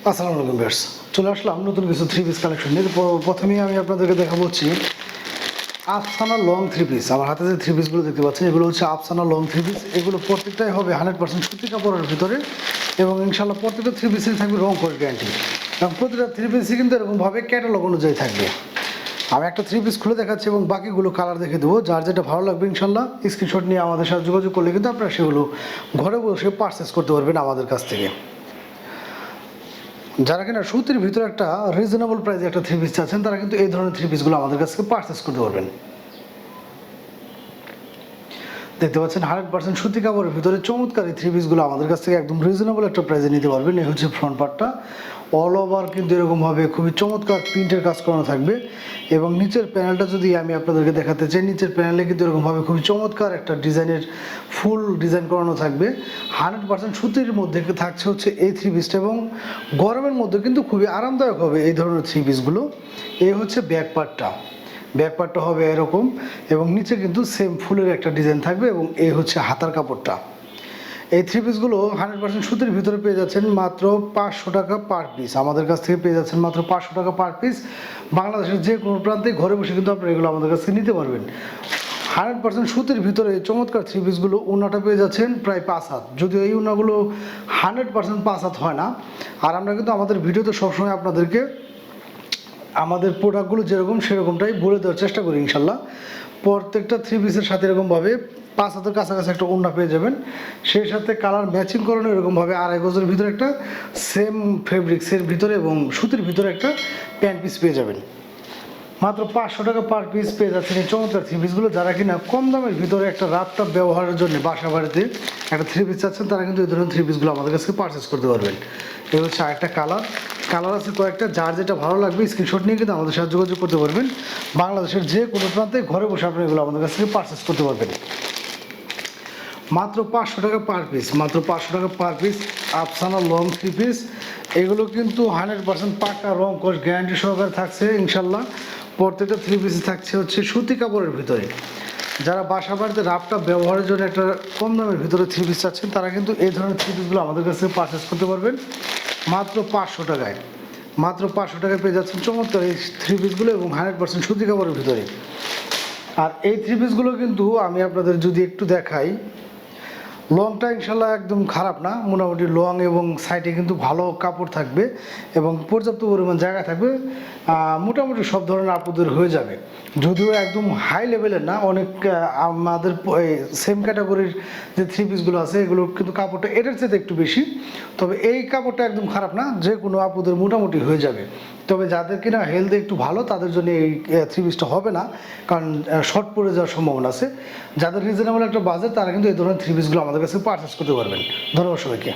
আসসালামু আলাইকুম ভিউয়ার্স, চলে আসলাম নতুন কিছু থ্রি পিস কালেকশন নিয়ে। প্রথমেই আমি আপনাদেরকে দেখাবো হচ্ছে আফসানা লং থ্রি পিস। আমার হাতে যে থ্রি পিসগুলো দেখতে পাচ্ছেন এগুলো হচ্ছে আফসানা লং থ্রি পিস। এগুলো প্রত্যেকটাই হবে 100% সুতি কাপড়ের ভিতরে এবং ইনশাল্লাহ প্রত্যেকটা থ্রি পিসের থাকবে রং করে গ্যারান্টি এবং প্রতিটা থ্রি পিসই কিন্তু এরকমভাবে ক্যাটালগ অনুযায়ী থাকবে। আমি একটা থ্রি পিস খুলে দেখাচ্ছি এবং বাকিগুলো কালার দেখে দেবো। যার যেটা ভালো লাগবে ইনশাল্লাহ স্ক্রিনশট নিয়ে আমাদের সাথে যোগাযোগ করলে কিন্তু আপনারা সেগুলো ঘরে বসে পারচেস করতে পারবেন আমাদের কাছ থেকে। যারা কিনা সুতির ভিতরে একটা রিজনেবল প্রাইসে একটা থ্রি পিস চাচ্ছেন তারা কিন্তু এই ধরনের থ্রি পিসগুলো আমাদের কাছ থেকে পারচেস করতে পারবেন। দেখতে পাচ্ছেন 100% সুতি কাপড়ের ভিতরে চমৎকার এই থ্রি পিসগুলো আমাদের কাছ থেকে একদম রিজনেবল একটা প্রাইসে নিতে পারবেন। এই হচ্ছে ফ্রন্ট পার্টটা, অল ওভার কিন্তু এরকমভাবে খুবই চমৎকার প্রিন্টের কাজ করানো থাকবে এবং নিচের প্যানেলটা যদি আমি আপনাদেরকে দেখাতে চাই, নিচের প্যানেলে কিন্তু এরকমভাবে খুবই চমৎকার একটা ডিজাইনের ফুল ডিজাইন করানো থাকবে। 100% সুতির মধ্যে থাকছে হচ্ছে এই থ্রি পিসটা এবং গরমের মধ্যে কিন্তু খুবই আরামদায়ক হবে এই ধরনের থ্রি পিসগুলো। এই হচ্ছে ব্যাক পার্টটা হবে এরকম এবং নিচে কিন্তু সেম ফুলের একটা ডিজাইন থাকবে এবং এই হচ্ছে হাতার কাপড়টা। এই থ্রি পিসগুলো 100% সুতির ভিতরে পেয়ে যাচ্ছেন মাত্র 500 টাকা পার পিস। আমাদের কাছ থেকে পেয়ে যাচ্ছেন মাত্র 500 টাকা পার পিস। বাংলাদেশের যে কোনো প্রান্তে ঘরে বসে কিন্তু আপনারা এগুলো আমাদের কাছ থেকে নিতে পারবেন। 100% সুতির ভিতরে চমৎকার থ্রি পিসগুলো উন্নাটা পেয়ে যাচ্ছেন প্রায় 5 হাত। যদিও এই উন্নাগুলো 100% 5 হাত হয় না, আর আমরা কিন্তু আমাদের ভিডিওতে সবসময় আপনাদেরকে আমাদের প্রোডাক্টগুলো যেরকম সেরকমটাই বলে দেওয়ার চেষ্টা করি ইনশাল্লাহ। প্রত্যেকটা থ্রি পিসের সাথে এরকমভাবে 5 হাতের কাছাকাছি একটা ওড়না পেয়ে যাবেন। সেই সাথে কালার ম্যাচিং করানো এরকমভাবে 2.5 গজের ভিতরে একটা সেম ফেব্রিক্সের ভিতরে এবং সুতির ভিতরে একটা প্যান্ট পিস পেয়ে যাবেন। মাত্র 500 টাকা পার পিস পেয়ে যাচ্ছেন এই চমৎকার থ্রি পিসগুলো। যারা কিনা কম দামের ভিতরে একটা রাতটা ব্যবহারের জন্য বাসা বাড়িতে একটা থ্রি পিস চাচ্ছেন তারা কিন্তু এই ধরনের থ্রি পিসগুলো আমাদের কাছে পারচেস করতে পারবেন। এই হচ্ছে আরেকটা কালার আছে কয়েকটা। যার যেটা ভালো লাগবে স্ক্রিনশট নিয়ে কিন্তু আমাদের সাথে যোগাযোগ করতে পারবেন। বাংলাদেশের যে কোনো প্রান্তে ঘরে বসে আপনি এগুলো আমাদের কাছ থেকে পারচেস করতে পারবেন। মাত্র 500 টাকা পার পিস, মাত্র 500 টাকা per piece Afsana long three piece. এগুলো কিন্তু 100% পাকা রং কোর্স গ্যারান্টি সহকারে থাকছে ইনশাল্লাহ। প্রত্যেকটা থ্রি পিস থাকছে হচ্ছে সুতি কাপড়ের ভিতরে। যারা বাসা বাড়িতে রাফটা ব্যবহারের জন্য একটা কম দামের ভিতরে থ্রি পিস চাচ্ছেন তারা কিন্তু এই ধরনের থ্রি পিসগুলো আমাদের কাছে পারচেস করতে পারবেন মাত্র 500 টাকায়। মাত্র 500 টাকায় পেয়ে যাচ্ছেন চমৎকার এই থ্রি পিসগুলো এবং 100% সুতি কাপড়ের ভিতরে। আর এই থ্রি পিসগুলো কিন্তু আমি আপনাদের যদি একটু দেখাই, লংটা ইনশাল্লাহ একদম খারাপ না, মোটামুটি লং এবং সাইডে কিন্তু ভালো কাপড় থাকবে এবং পর্যাপ্ত পরিমাণ জায়গা থাকবে। মোটামুটি সব ধরনের আপুদের হয়ে যাবে। যদিও একদম হাই লেভেলের না, অনেক আমাদের সেম ক্যাটাগরির যে থ্রি পিসগুলো আছে এগুলো কিন্তু কাপড়টা এটার চেয়ে একটু বেশি, তবে এই কাপড়টা একদম খারাপ না, যে কোনো আপুদের মোটামুটি হয়ে যাবে। তবে যাদের কিনা হেলথ একটু ভালো তাদের জন্য এই থ্রি পিসটা হবে না, কারণ শর্ট পড়ে যাওয়ার সম্ভাবনা আছে। যাদের রিজনেবল একটা বাজেট তারা কিন্তু এই ধরনের থ্রি পিসগুলো আমাদের কাছে পারচেস করতে পারবেন। ধন্যবাদ সবাইকে।